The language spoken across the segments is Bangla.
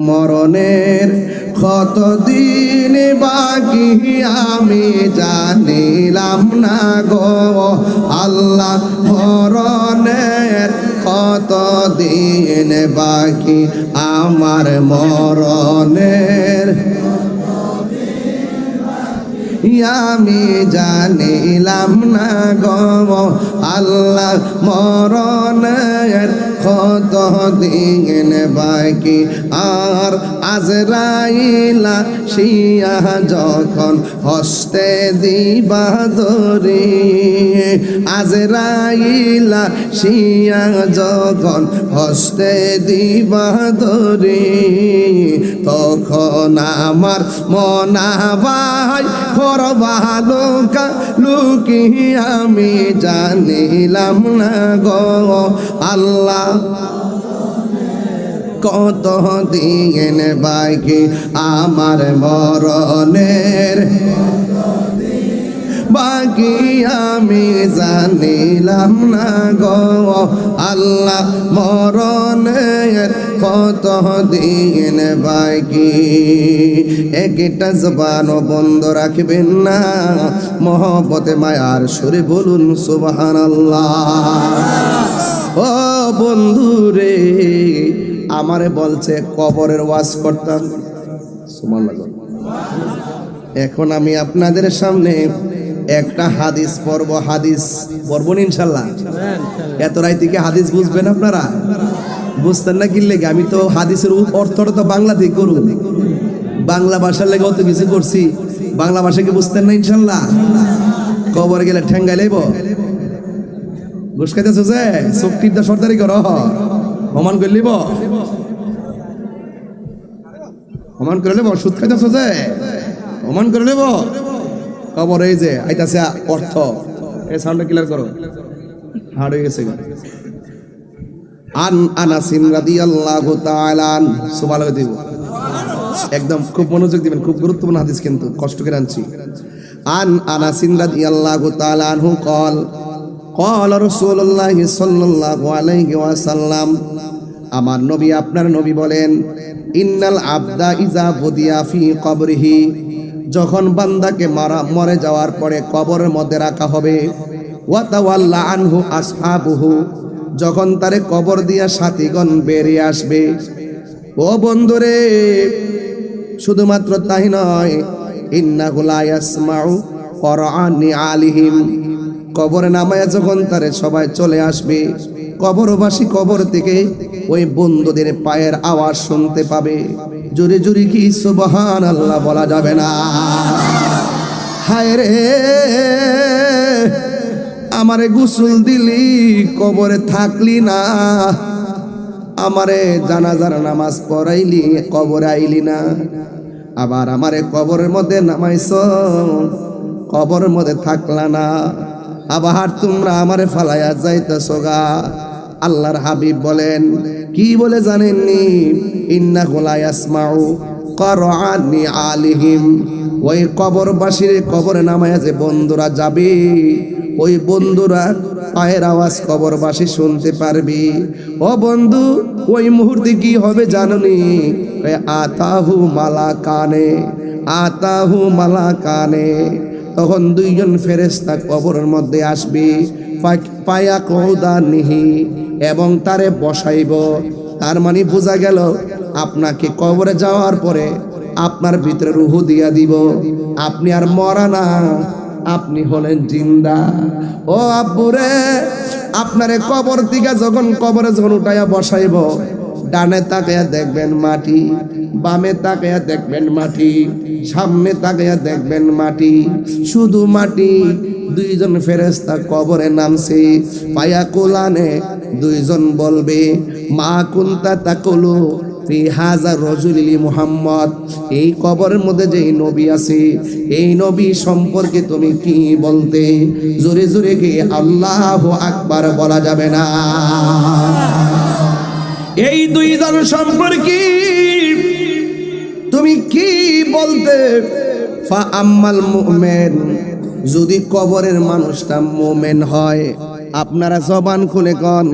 মরণের কতদিন বাকি আমি জানিলাম না গো আল্লাহ। মরণের কতদিন বাকি আমার মরণের আমি জানিলাম না গো আল্লাহ। মরণের কতদিন বাকি আর আজরাইলা শিয়া যখন হস্তে দিবা ধরি, আজরাইলা শিয়া যখন হস্তে দিবা ধরি, তখন আমার মনাবাই করবালুকা লুকি আমি জানিলাম না গো আল্লাহ। কত দিন বাকি আমার মরণের বাকি আমি জানিলাম না গো আল্লাহ। মরণের কত দিন বাকি একটা জবান বন্ধ রাখবেন না, মহব্বতে মায়ার সুরে বলুন সুবহানাল্লাহ। ও বন্ধু রে, আমারে বলছে কবরের ওয়াজ করতাম, সুবহানাল্লাহ। এখন আমি আপনাদের সামনে একটা হাদিস পড়ব, হাদিস পড়ব ইনশাআল্লাহ। এত রাইতে কি হাদিস বুঝবেন আপনারা? বুঝতেন না কি লেগে? আমি তো হাদিসের অর্থটা তো বাংলাতেই করব, বাংলা ভাষার লেগে অত কিছু করছি, বাংলা ভাষা কি বুঝতেন না ইনশাআল্লাহ? কবরে গেলে ঠেঙ্গাই লাইব, ঘুষ খাইতেছ যে চোখ টিপটা সর্দারি কর, অমান করে লিব, অমান করে নেব, সুদ খাইতেছ যে অমান করে নেব। কবর এই যে আইতাছে অর্থ, এই সাউন্ডটা ক্লিয়ার করো, হার্ড হয়ে গেছে। আন আনাস রাদিয়াল্লাহু তাআলা সুবহানাল্লাহ দিব, একদম খুব মনোযোগ দিবেন, খুব গুরুত্বপূর্ণ হাদিস কিন্তু কষ্ট করে আনছি। আন আনাস রাদিয়াল্লাহু তাআলা আনহু قال قال رسول الله সাল্লাল্লাহু আলাইহি ওয়াসাল্লাম, আমার নবী আপনার নবী বলেন, ইন্নাল আবদা ইজা বুদিয়া ফি কবরিহি, যখন বান্দাকে মরে যাওয়ার পরে কবরের মধ্যে রাখা হবে, ওয়া তাওয়াল্লা আনহু আসহাবুহু, যখন তারে কবর দিয়া সাথীগণ বেরিয়ে আসবে। ও বন্ধুরে, শুধুমাত্র তাই নয়, ইন্নাহু লা ইয়াসমাউ কুরআনি আলিহিম, কবরে নামায়া যখন তারে সবাই চলে আসবে, কবরবাসী কবর থেকে ওই বন্ধুদের পায়ের আওয়াজ শুনতে পাবে। জোরে জোরে কি সুবহানাল্লাহ বলা যাবে না? হায় রে, আমারে গোসল দিলি কবরে থাকলি না, আমারে জানাজার নামাজ পড়াইলি কবরে আইলি না, আবার আমারে কবরের মধ্যে নামাইছ, কবরের মধ্যে থাকলা না, আবার তোমরা আমারে ফালাইয়া যাইতেছো গা। আল্লাহর হাবিব বলেন, কি বলে জানেননি? ইন্নাহু লা ইয়াসমাউ কুরআনি আলিহিম, ওই কবরবাসীর কবরে নামায়া যে বন্ধুরা যাবে, ওই বন্ধুরা পায়ের আওয়াজ কবরবাসী শুনতে পারবে। ও বন্ধু, ওই মুহূর্তে কি হবে জানোনি? আতাহু মালাকানে, আতাহু মালাকানে, তখন দুইজন ফেরেশতা কবরের মধ্যে আসবে, পায়া কৌদানিহি, এবং তারে বসাইব। তার মানে বোঝা গেল, আপনাকে কবরে যাওয়ার পরে আপনার ভিতরে রূহ দিয়া দিব, আপনি আর মরা না, আপনি হলেন জিন্দা। ও আব্বুরে, আপনারে কবর থেকে যখন কবরে যখন উঠাইয়া বসাইব, ডানে তাকাইয়া দেখবেন মাটি, বামে তাকাইয়া দেখবেন মাটি, সামনে তাকাইয়া দেখবেন মাটি, শুধু মাটি। দুইজন ফেরেশতা কবরে নামছে, পায়া কোলানে দুইজন বলবে, মা কুনতা তাকুলু ফি হাযা রাজুলি মুহাম্মদ, এই কবরের মধ্যে যে নবী আছে, এই নবী সম্পর্কে তুমি কি বলতে? জোরে জোরে কি আল্লাহু আকবার বলা যাবে না? এই দুইজন সম্পর্কে তুমি কি বলতে? ফা আম্মাল মুমিন, যদি কবরের মানুষটা মুমিন হয়, আপনারা জবান খুলে কন,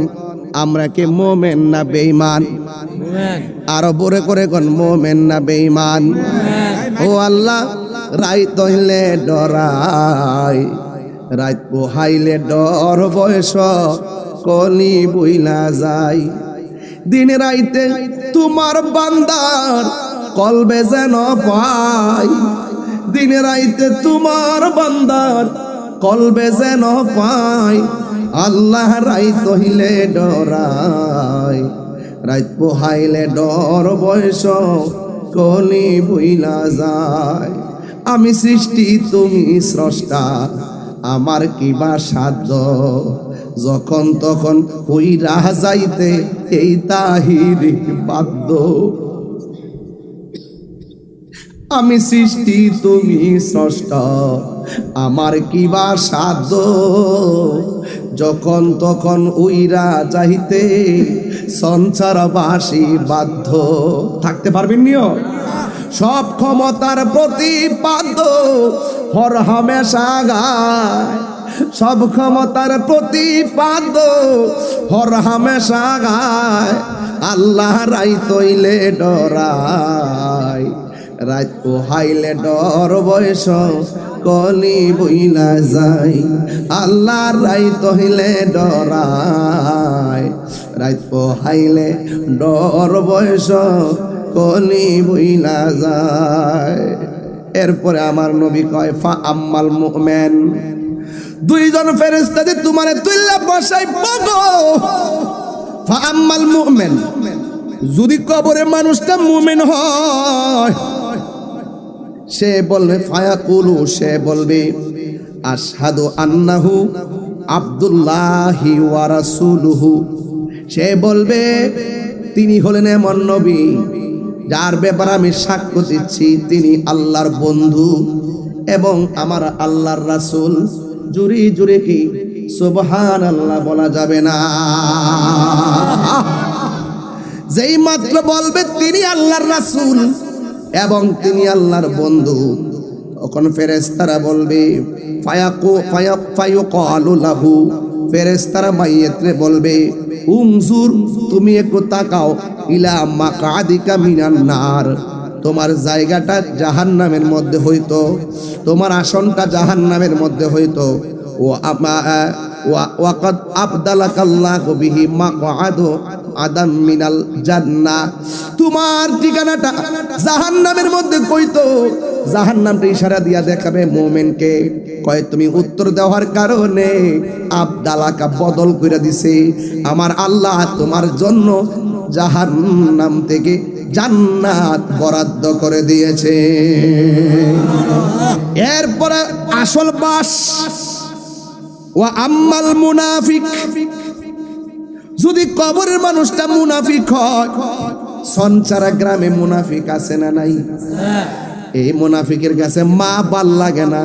আমরা কি মুমিন না বেঈমান? আরো বড় করে কোন মুমিন না বেঈমান? ও আল্লাহ, রাইত হইলে ডরাই, রাত পোহাইলে ডর বয়স কলি বইলা যায়। দিন রাইতে তোমার বান্দার কলবে যেন পাই, দিন রাইতে তোমার বান্দার কলবে যেন পাই। আল্লাহ রাইত হইলে ডরাই, রাত পোহাইলে ডর বয়স কলি বইলা যায়। আমি সৃষ্টি তুমি স্রষ্টা, আমার কিবা সাধ্য, যখন তখন হইরা যাইতে এই তাহির বাধ্য। আমি সৃষ্টি তুমি স্রষ্টা, আমার কিবা সাধ্য, যখন তখন উইরা যাইতে সংসারবাসী বাধ্য। থাকতে পারবেন নিও? সব ক্ষমতার প্রতিপাদ্য হর হামেশা গায়, সব ক্ষমতার প্রতিপাদ্য হর হামেশা গায়। আল্লাহ রাইত হইলে ডরাই, রাত পোহাইলে ডর বয়স কলি বইলা যায়। আল্লাহ রাইত হইলে ডরাই, রাত পোহাইলে ডর বয়স কলি বইলা যায়। এরপরে আমার নবী কয় ফা আম্মাল মুমিন, দুইজন ফেরেশতা যে তোমারে তুইলা বসাই পাগো। ফা আম্মাল মুমিন, যদি কবরে মানুষটা মুমিন হয়, সে বলবে ফায়াকুলু, সে বলবে আশহাদু আন্নাহু আব্দুল্লাহি ওয়া রাসূলুহু। সে বলবে তিনি হলেন এমন নবী যার ব্যাপারে আমি সাক্ষ্য দিচ্ছি তিনি আল্লাহর বন্ধু এবং আমার আল্লাহর রাসূল। জুরি জুরি কি সুবহানাল্লাহ বলা যাবে না? যেই মাত্র বলবে তিনি আল্লাহর রাসূল এবং তিনি আল্লাহর বন্ধু, তখন ফেরেশতারা বলবে ফায়াকালু লাহু, ফেরেশতারা মাইয়াতরে বলবে উনজুর, তুমি একটু তাকাও, ইলা মাকআদিকা মিনান নার, তোমার জায়গাটা জাহান্নামের মধ্যে হইতো, তোমার আসনটা জাহান্নামের মধ্যে হইতো। ওয়াকাদ আবদালাকাল্লাহু বিহি মাকআদু আদাম মিনাল জান্নাহ, তোমার ঠিকানাটা জাহান্নামের মধ্যে কইতো। জাহান্নামটা ইশারা দিয়া দেখাবে মুমিনকে, কয় তুমি উত্তর দেওয়ার কারণে আবদালাকা বদল করে দিছে আমার আল্লাহ, তোমার জন্য জাহান্নাম থেকে জান্নাত বরাদ্দ করে দিয়েছে। এরপরে আসল বাস, ওয়া আম্মাল মুনাফিক, যদি কবরের মানুষটা মুনাফিক হয়, সঞ্চারা গ্রামে মুনাফিক আছে না নাই? এই মুনাফিকের কাছে মা ভাল লাগে না,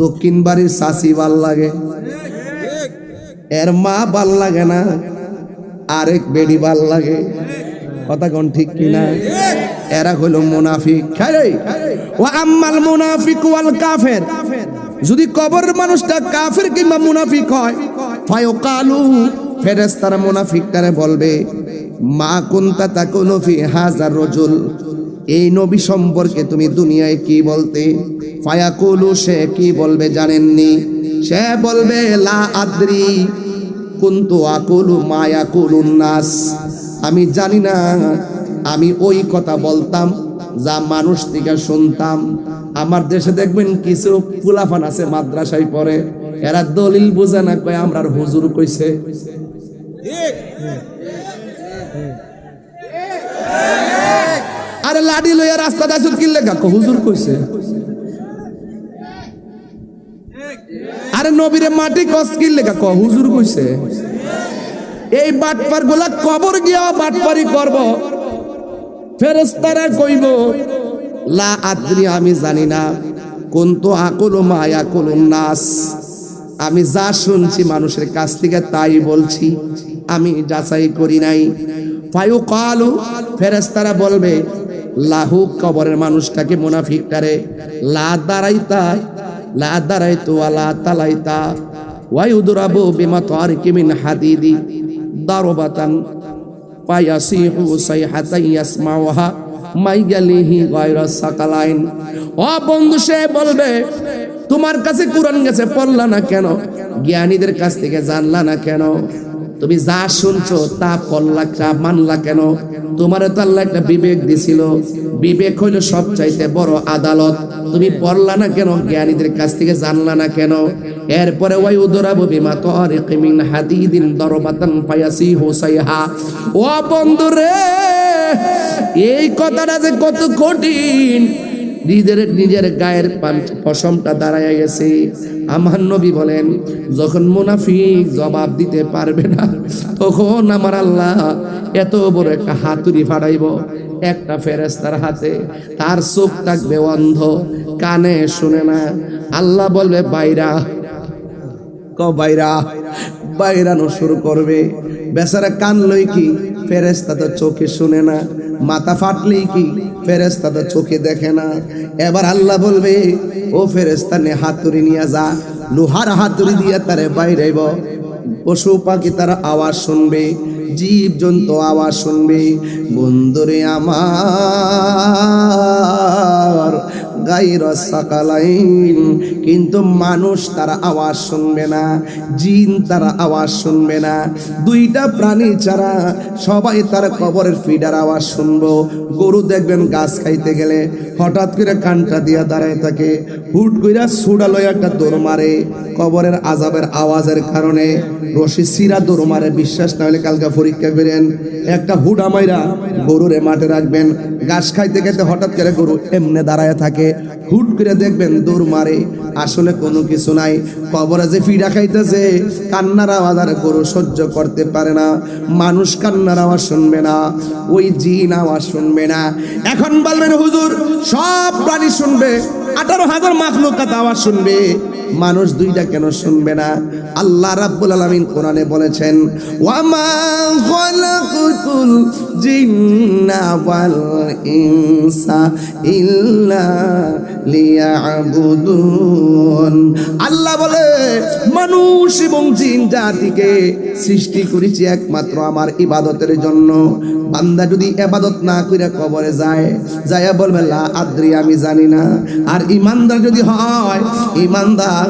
দক্ষিণ বাড়ির শাশি ভাল লাগে, এর মা ভাল লাগে না, আরেক বেডি ভাল লাগে। কথা কোন ঠিক কিনা? এরা হলো মুনাফিক। ওয়া আম্মাল মুনাফিক ওয়াল কাফের, যদি কবরের মানুষটা কাফের কিংবা মুনাফিক হয়, ফায়াকালু, ফেরেশতারা মুনাফিকটারে বলবে মা কুনতা তাকুনু ফি হাযার রাজুল, এই নবী সম্পর্কে তুমি দুনিয়ায় কি বলতে? ফায়াকুলু, সে কি বলবে জানেননি? সে বলবে লা আদ্রি কুনতু আকুলু মা ইয়াকুলুন নাস, আমি জানি না, আমি ওই কথা বলতাম যা মানুষ থেকে শুনতাম। আমার দেশে দেখবেন কিছু ফুলাফান আছে মাদ্রাসায় পড়ে, এরা দলিল বোঝে না, কয় আমরার হুজুর কইছে। আরে লাডি লইয়া রাস্তা দাসুর কি লেখা, হুজুর কইছে। আরে নবীরে মাটি কস কি লেখা, হুজুর কইছে। এই বাটপার গুলা কবর গিয়া বাটপারি করব, ফেরেশতারা কইব লা আদ্রি, আমি জানি না, কুনতু আকুলু মা ইয়াকুলুন নাস, আমি যা শুনছি মানুষের কাছ থেকে তাই বলছি, আমি যাচাই করি নাই। ফায়ুকালু, ফেরেশতারা বলবে লাহু, কবরের মানুষটাকে মুনাফিকটারে, লা দারাইতা লা দারাইতু ওয়ালা তালাইতা ওয়া ইউদরাবু বিমা তারিকি মিন হাদিদি দারবাতান ফায়াসিহু সাইহাতান ইয়াসমাউহা মাইগালিহি গায়রা সাকালাইন। ও বন্ধু, সে বলবে তোমার কাছে কুরআন গেছে, পড়লা না কেন? জ্ঞানীদের কাছ থেকে জানলা না কেন? তুমি যা শুনছো তা পড়লা, তা মানলা কেন? তোমারে তো আল্লাহ একটা বিবেক দিছিল, বিবেক হইল সবচাইতে বড় আদালত। তুমি পড়লা না কেন? জ্ঞানীদের কাছ থেকে জানলা না কেন? এরপরে ওয়াই উদরাবু বিমা তারিক মিন হাদিদিন দরবাতান ফায়াসিহু সাইহা। ও বন্ধু রে, এই কথাটা যে কত কঠিন, নিজের গায়ের পশমটা দাঁড়ায় গেছে। আমার নবী বলেন, যখন মুনাফিক জবাব দিতে পারবে না, তখন আমার আল্লাহ এত বড় একটা হাতুড়ি ফাটাইব একটা ফেরেশতার হাতে। তার চোখ থাকবে অন্ধ, কানে শুনে না। আল্লাহ বলবে বাইরা, বাইরা, বাইরানো শুরু করবে। বেচারা কান লই কি, ফেরেশতা তো চোখে শুনে না। মাথা ফাটলেই কি, ফেরেশতা তো চোখে দেখে না। এবার আল্লাহ বলবে, ও ফেরেশতা নে হাতুড়ি নিয়ে যা, লোহার হাতুড়ি দিয়ে তারে বাইরেব। পশু পাখি তার আওয়াজ শুনবে, জীব জন্তু আওয়াজ শুনবে। বন্ধুরে আমার গায়রা সাকালাইন, কিন্তু মানুষ তার আওয়াজ শুনবে না, জিন তার আওয়াজ শুনবে না। দুইটা প্রাণী ছাড়া সবাই তার কবরের ফিডার আওয়াজ শুনবো। গরু দেখবেন গাছ খাইতে গেলে হঠাৎ করে কানটা দিয়া দাঁড়ায় থাকে, হুট কইরা সুড়া লয় একটা দৌড় মারে। কবরের আযাবের আওয়াজের কারণে রশি সিরা দৌড় মারে। বিশ্বাস না হলে কালকা পরীক্ষা করেন। একটা হুডা মাইরা গরুরে মাঠে রাখবেন, ঘাস খাইতে খাইতে হঠাৎ করে গরু এমনে দাঁড়ায় থাকে, হুট করে দেখবেন দৌড় মারে। আসলে কোনো কিছু নাই, কবরে যে ফিডা খাইতেছে, কান্নার আওয়াজ আর গরু সহ্য করতে পারে না। মানুষ কান্নার আওয়াজ শুনবে না, ওই জিন আওয়াজ শুনবে না। এখন বলবেন হুজুর সব প্রাণী শুনবে, 18,000 মাখলুকাত আওয়াজ শুনবে, মানুষ দুইটা কেন শুনবে না? আল্লাহ রাব্বুল আলামিন কোরআনে বলেছেন, ওয়ামা খালাকুতুল জিন্না ওয়াল ইনসা ইল্লা লিয়াবুদুন। আল্লাহ বলে মানুষ এবং জিন জাতিকে সৃষ্টি করেছি একমাত্র আমার ইবাদতের জন্য। বান্দা যদি ইবাদত না কইরা কবরে যায়, যায়া বলবে লা আদ্রি, আমি জানি না। আর ইমানদার যদি হয়, ইমানদার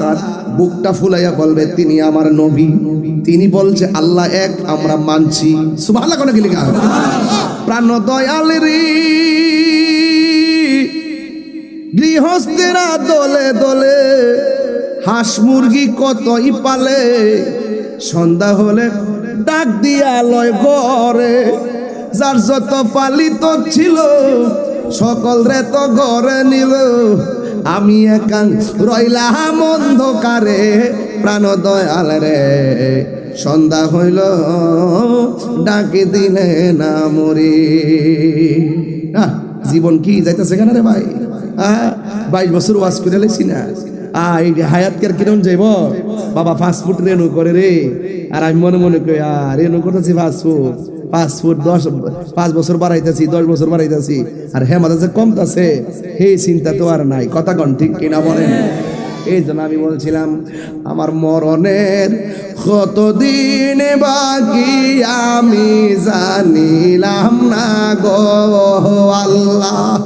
বুকটা ফুলাইয়া বলবে তিনি আমার নবী, তিনি বলছে আল্লাহ এক, আমরা মানছি। সুবহানাল্লাহ কোন গিলি গান। প্রাণ দয়ালেরি গৃহস্থেরা দলে দলে হাঁস মুরগি কতই পালে, সন্ধ্যা হলে ডাক দিয়া লয় ঘরে। যার যত পালিত ছিল সকল রে তো ঘরে নিল, আমি একান রইলাম অন্ধকারে। প্রাণ দয়াল রে সন্ধ্যা হইল ডাকে দিলে না মরি। জীবন কি যাইতেছে কেন রে ভাই? 22 বছর ওয়াজ করে লেছি না, এই হায়াতকে কিরম যাইব বাবা? ফাস্টফুড রেনু করে রে, আর আমি মনে মনে করি আর রেনু করতেছি ফাস্টফুড 5 বছর বাড়াইতেছি, 10 বছর বাড়াইতেছি, আর হেমাদা যে কমতাছে সেই চিন্তা তো আর নাই। কথা কন ঠিক কিনা বলেন? এই জন্য আমি বলছিলাম আমার মরণের কতদিন বাকি আমি জানিলাম না গো আল্লাহ।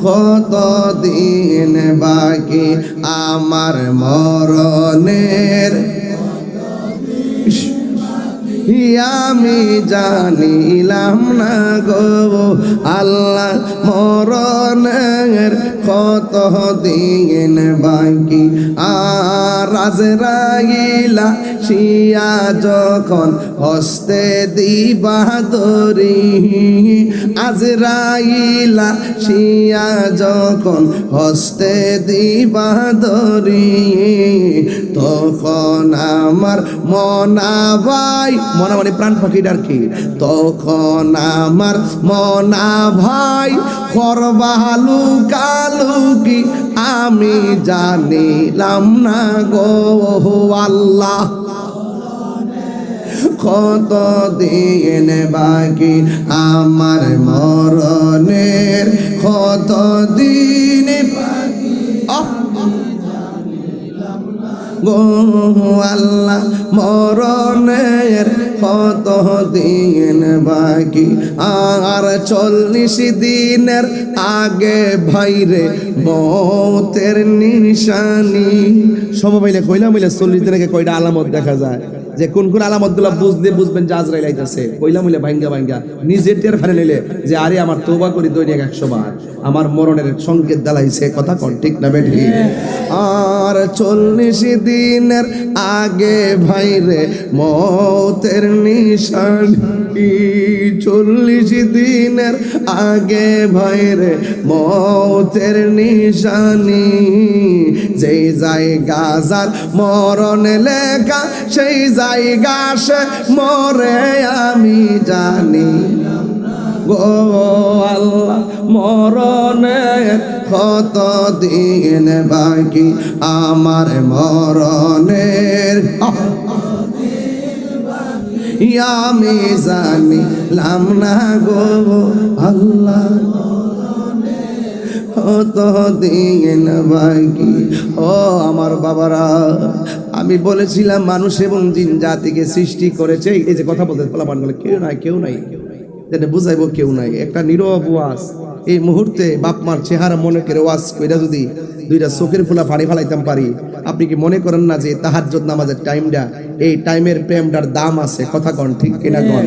কতদিন বাকি আমার মরণের আমি জানিলাম না গো আল্লাহ। মরণের কত দিন বাকি, আর আজরাইলা শিয়া যখন হস্তে দিবা দরি, আজরাইলা শিয়া যখন হস্তে দিবা দরি, তখন আমার মনা ভাই, মনা মানে প্রাণ পাখিটার কি, তখন আমার মনা ভাই করবালু কালুকি আমি জানিলাম না গো আল্লাহ। কত দিন বাকি আমার মরণের, কত দিন বাকি গো আল্লাহ। মরণের কত দিন বাকি, আর 40 দিনের আগে ভাইরে মৌতের নিশানি। সমবাইলে কইলাম বলে 40 দিন আগে কয়টা আলামত দেখা যায়, যে কোন কোন আলামতগুলো বুঝবেন যে আজরাইল আইতাছে। কইলাম বলে ভাঙ্গা নিজের টের ফেলে নিলে যে আরে আমার তওবা করি দৈনিক 100 বার, আমার মরণের সংকেত দালাইছে। কথা কোন ঠিক না বেঠি? আর 40 দিনের আগে ভাইরে মৌতের নিশানি, 40 দিনের আগে ভাইরে মৌতের নিশানি। যেই জায়গা যার মরণ লেখা সেই জায়গা সে মরে আমি জানি গো আল্লাহ। মরণের কত দিন বাকি, আমার মরণের আমি জানিলাম না গো আল্লাহ। কত দিন বাকি। ও আমার বাবারা, আমি বলেছিলাম মানুষ এবং জিন জাতিকে সৃষ্টি করেছে। এই যে কথা বলতে ফলাফল বলে কেউ নাই যেটা বুঝাইবো, কেউ নাই। একটা নীরব ওয়াজ। এই মুহূর্তে বাপ মার চেহারা মনে করে ওয়াজ কইরা যদি 2টা চোখের ফুলা ফাড়ি ফেলাইতাম পারি, আপনি কি মনে করেন না যে তাহাজ্জুদ নামাজের টাইমটা, এই টাইমের প্রেমটার দাম আছে? কথা কন ঠিক কিনা কন?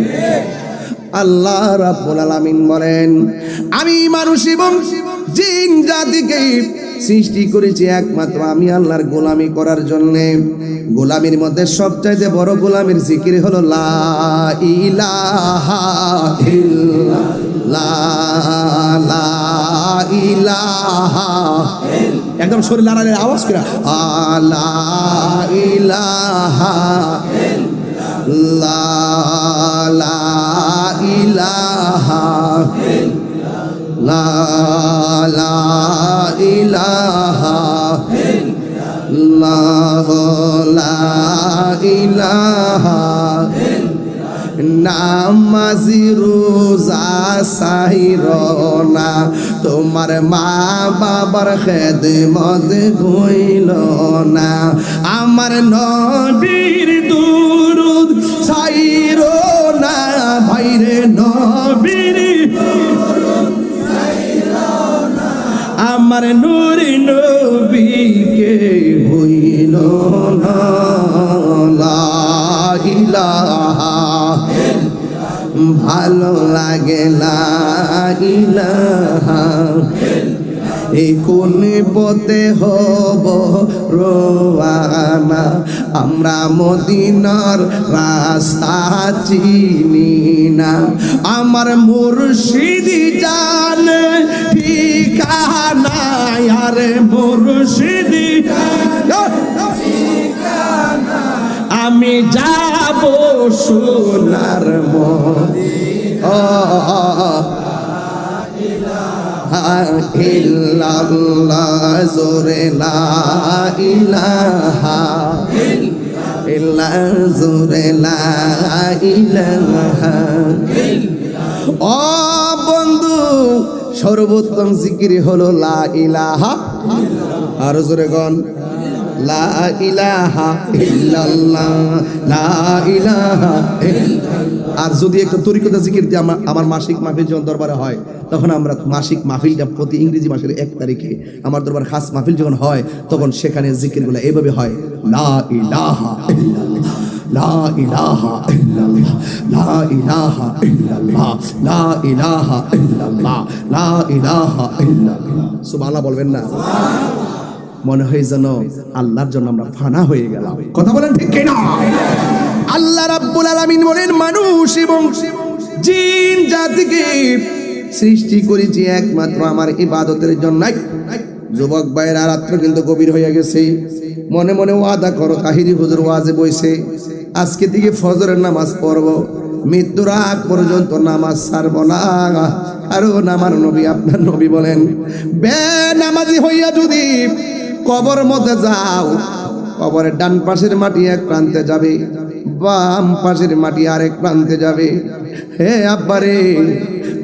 আল্লাহ রাব্বুল আলামিন বলেন, আমি মানুষ এবং জিন জাতিকে সৃষ্টি করেছি একমাত্র আমি আল্লাহর গোলামি করার জন্য। গোলামির মধ্যে সবচাইতে বড় গোলামির জিকির হলো লা ইলাহা ইল্লাল্লাহ, লা ইলাহা। একদম শরীর লাড়ালে আওয়াজ করে লা ইলাহা ইল্লাল্লাহ, লা ইলাহা লা ইলাহা ইল্লাল্লাহ, লা ইলাহা। নামাজি রোজা সাহিরনা, তোমার মা বাবার খেদমত হইল না। আমার নবীর দুরুদ সাহিরনা, ভাইরে নবীর আমার নূরি নবীকে হইল না। লা ইলাহা ভালো লাগে লা ইলাহা। এই কোন পথে হব রওয়ানা, আমরা মদিনার রাস্তা চিনি না। আমার মুর্শিদি জানে ঠিকানা, আরে মুর্শিদি আমি যাব সোনার ইল্লাল্লাহ, জোরে লা ইলাহা ইল্লাল্লাহ, জোরে লা ইলাহা। ও বন্ধু, সর্বোত্তম জিকির হলো লা ইলাহা। আর জোরে গন লা ইলাহা ইল্লাল্লাহ, লা ইলাহা ইল্লাল্লাহ। আর যদি একটা তরিকতা জিকির দিয়ে আমার মাসিক মাহফিল যখন দরবারে হয়, তখন আমরা মাসিক মাহফিলটা প্রতি ইংরেজি মাসের 1 তারিখে আমার দরবার খাস মাহফিল যখন হয়, তখন সেখানে জিকিরগুলো এইভাবে হয়, লা ইলাহা ইল্লাল্লাহ, লা ইলাহা ইল্লাল্লাহ, লা ইলাহা ইল্লাল্লাহ, লা ইলাহা ইল্লাল্লাহ, লা ইলাহা ইল্লাল্লাহ। সুবহানাল্লাহ বলবেন না? মনে হয় যেন আল্লাহর জন্য আমরা ফানা হয়ে গেলাম। কথা বলেন ঠিক কিনা? আল্লাহ রাব্বুল আলামিন বলেন, মানুষ এবং জিন জাতিকে সৃষ্টি করেছি একমাত্র আমার ইবাদতের জন্য। যুবক ভাইরা, রাত্র কিন্তু গভীর হয়ে গেছে। মনে মনে ওয়াদা করো, তাহিরি হুজুর ওয়াজে বইছে, আজকে থেকে ফজরের নামাজ পড়ব, মৃত্যুর আগ পর্যন্ত নামাজ ছাড়ব না। কারণ আমার নবী, আপনার নবী বলেন, বেনামাজি হইয়া যদি কবর মধ্যে যাও, কবরের ডান পাশের মাটি এক প্রান্তে যাবে, বাম পাশের মাটি আরেক প্রান্তে যাবে। হে আব্বারে,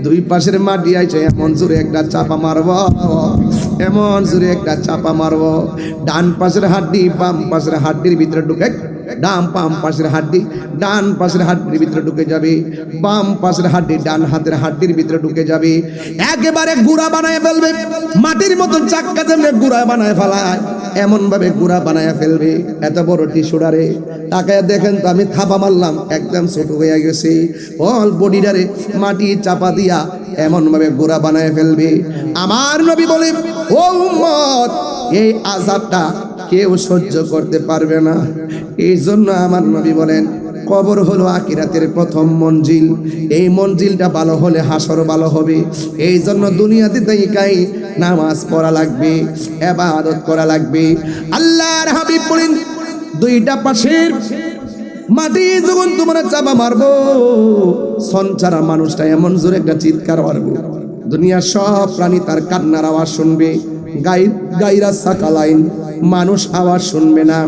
2 পাশের মাটি আইছে, এমন জোরে একটা চাপা মারব, এমন জোরে একটা চাপা মারব, ডান পাশের হাড্ডি বাম পাশের হাড্ডির ভিতরে ঢুকে ডান বাম পাশের হাড্ডি ডান পাশের হাড্ডির ভিতরে ঢুকে যাবে, বাম পাশের হাড্ডি ডান হাতের হাড্ডির ভিতরে ঢুকে যাবে, একেবারে গুড়া বানায় ফেলবে। মাটির মতন চাক্কা যেমন গুড়া বানায় ফেলায় এমন ভাবে গুড়া বানায় ফেলবে। এত বড় টিস্যুটারে তাকায় দেখেন তো আমি থাপা মারলাম একদম ছোট হয়ে গেছে। অল বডিটারে মাটি চাপা দিয়া এমন ভাবে গুড়া বানায় ফেলবে। আমার নবী বলে, ও উম্মত, এই আযাবটা কেউ সহ্য করতে পারবে না। এই জন্য আমার নবী বলেন, কবর হলো আখিরাতের প্রথম মঞ্জিল। এই মঞ্জিলটা ভালো হলে হাসর ভালো হবে। এই জন্য দুনিয়াতে তাইকাই নামাজ পড়া লাগবে, ইবাদত করা লাগবে। আল্লাহর হাবিব বলেন, দুইটা পাশের মাটি যখন তোমরা চাপা মারবো, সঞ্চারা মানুষটা এমন জোরে একটা চিৎকার মারবো, দুনিয়ার সব প্রাণী তার কান্নার আওয়াজ শুনবে। গাইরা সাকালাইন, মানুষ আওয়াজ শুনবে না,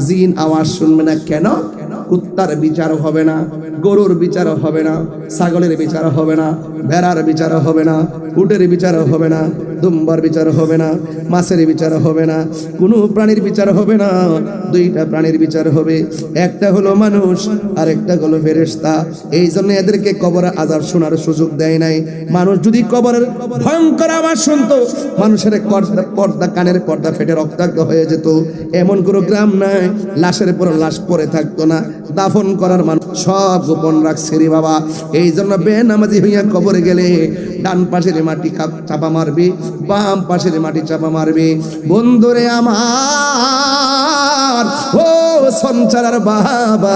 জিন আওয়াজ শুনবে না। কেন? কুত্তার বিচার হবে না, গরুর বিচার হবে না, ছাগলের বিচার হবে না, ভেড়ার বিচার হবে না, উটের বিচার হবে না, দুম্বার বিচার হবে না, মাছের বিচার হবে না, কোনো প্রাণীর বিচার হবে না। দুইটা প্রাণীর বিচার হবে, একটা হলো মানুষ আর একটা হলো ফেরেশতা। এই জন্য এদেরকে কবরের আযাব শোনার সুযোগ দেয় নাই। মানুষ যদি কবরের ভয়ঙ্কর আওয়াজ শুনতো, মানুষের পর্দা কানের পর্দা ফেটে রক্তাক্ত হয়ে যেত। এমন কোনো গ্রাম নাই লাশের পর লাশ পড়ে থাকতো না। দাফন করার মানুষ সব গোপন রাখছে রে বাবা। এই জন্য বেনামাজি হইয়া কবরে গেলে ডান পাশের মাটি চাপা মারবে, বাম পাশের মাটি চাপা মারবে। বন্ধুরে আমার, ও সঞ্চারার বাবা,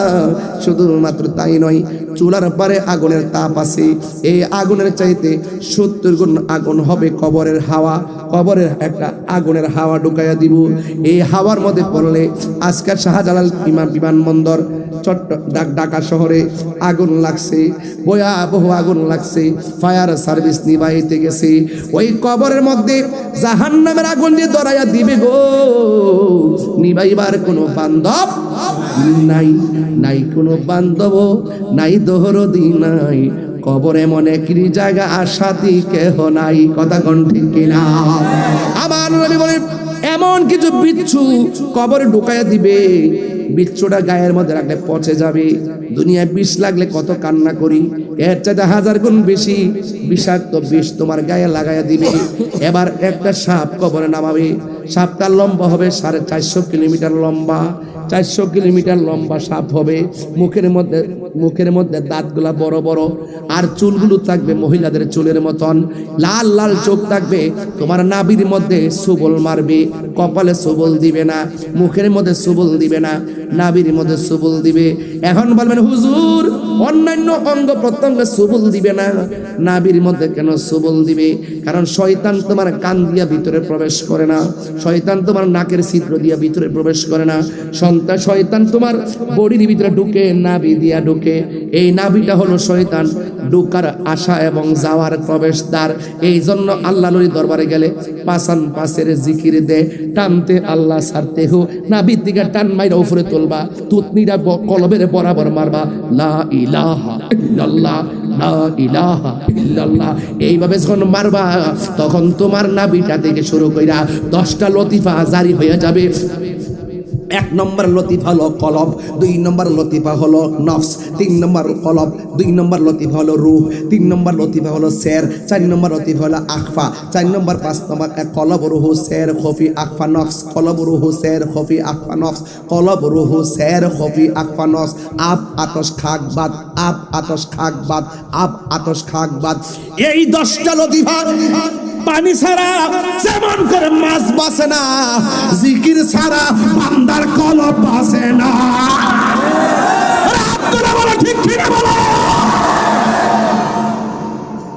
শুধুমাত্র তাই নয়, চুলার পারে আগুনের তাপ আছে। এই আগুনের চাইতে 70 গুণ আগুন হবে কবরের হাওয়া। কবরের একটা আগুনের হাওয়া ঢুকাইয়া দিব। এই হাওয়ার মধ্যে পড়লে আজকের শাহজালাল বিমানবন্দর ঢাকা শহরে আগুন লাগছে, ভয়াবহ আগুন লাগছে। ফায়ার সার্ভিস নিভাইতে গেছে। ওই কবরের মধ্যে জাহান্নামের আগুন দিয়ে ধরাইয়া দিবে গো। নিভাইবার কোনো বান্ধব নাই, নাই কোনো বান্ধব নাই, দোহরদি নাই। কবর এমন একই জায়গা, আশাতি কেহ নাই। কথা কোন ঠিক কিনা? আমার নবী বলেন, এমন কিছু বিচ্ছু কবরে ঢুকাইয়া দিবে, বিচ্ছুটা গায়ের মধ্যে রাখলে পচে যাবে। দুনিয়ায় বিষ লাগলে কত কান্না করি, এর চাইতে 1000 গুণ বেশি বিষাক্ত বিষ তোমার গায়ে লাগাইয়া দিবে। এবার একটা সাপ কবরে নামাবে। সাপটার লম্বা হবে 450 কিলোমিটার লম্বা। 400 কিলোমিটার লম্বা সাপ হবে। মুখের মধ্যে দাঁতগুলা বড় বড়, আর চুলগুলো থাকবে মহিলাদের চুলের মতন। লাল লাল চোখ থাকবে। তোমার নাভির মধ্যে সুবল মারবে, কপালে সুবল দিবে না, মুখের মধ্যে সুবল দিবে না, নাভির মধ্যে সুবল দিবে। এখন বলবেন, হুজুর, অন্যান্য অঙ্গ প্রত্যঙ্গে সুবল দিবে না, নাভির মধ্যে কেন সুবল দিবে? কারণ শয়তান তোমার কান দিয়া ভিতরে প্রবেশ করে না, শয়তান তোমার নাকের ছিদ্র দিয়া ভিতরে প্রবেশ করে না, শয়তান তোমার বডির ভিতরে ঢুকে, নাভি দিয়া ঢুকে। এই নাভিটা হলো শয়তান ঢুকার আশা এবং যাওয়ার প্রবেশদ্বার। এই জন্য আল্লাহ নবীর দরবারে গেলে পাসান পাশের জিকির দে, টানতে আল্লাহ ছাড়তে হো, নাভির দিকে টান মাইরা উপরে তুলবা, তুতনিটা কলবের বরাবর মারবা, লা ইলাহা ইল্লাল্লাহ, লা ইলাহা ইল্লাল্লাহ। এইভাবে যখন মারবা, তখন তোমার নাভিটা থেকে শুরু কইরা 10টা লতিফা জারি হয়ে যাবে। 1 নম্বর লতিফা হলো কলব, 2 নম্বর লতিফা হলো নফস, 3 নম্বর কলব, 2 নম্বর লতিফা হলো রূহ, 3 নম্বর লতিফা হলো সের, 4 নম্বর লতিফা হলো আখফা, 4 নম্বর 5 নম্বর কলব রূহ সের খফি আখফা নফস, কলব রূহ সের খফি আখফা নফস, কলব রূহ সের খফি আখফা নফস। আব আতশ খাক বাদ, আব আতশ খাক বাদ, আব আতশ খাক বাদ। এই 10টা লতিফা পানি ছাড়া যেমন করে মাছ বাসে না, জিকির ছাড়া বান্দার কলব বাসে না। আপনারা বলো ঠিক কিনা বলো?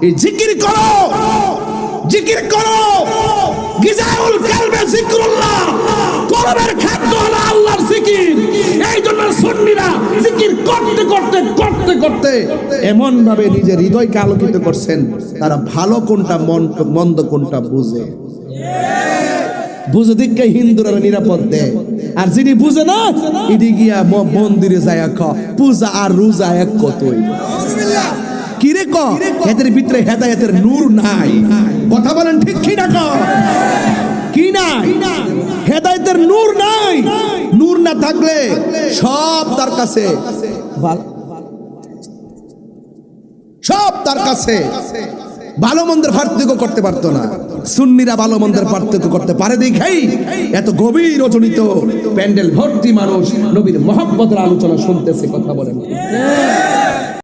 এই জিকির করো, জিকির করো। গিজাউল কালবে জিকরুল্লাহ, কলবের খাদ্য হলো আল্লাহর জিকির। এই জন্য সুন্নিরা জিকির করতে করতে করতে করতে এমন ভাবে নিজের হৃদয়কে আলোকিত করছেন, তারা ভালো কোনটা মন্দ কোনটা বুঝে। বুঝে দিকে হিন্দুরা নিরাপদ দেয়, আর যিনি বুঝে না, এদিকে গিয়া মন্দিরে যায় পূজা আর রোজা এক কতই। কিরে ক এদের ভিতরে হেদায়েতের নূর নাই? কথা বলেন ঠিক কিনা? কি নাই? হেদায়েতের নূর নাই। নূর না থাকলে সব তার কাছে সব তার কাছে ভালো মন্দের পার্থক্য করতে পারতো না। সুন্নিরা ভালো মন্দের পার্থক্য করতে পারে দেখেই এত গভীর রচনিত প্যান্ডেল ভর্তি মানুষ নবীর মহব্বতের আলোচনা শুনতেছে। কথা বলেন।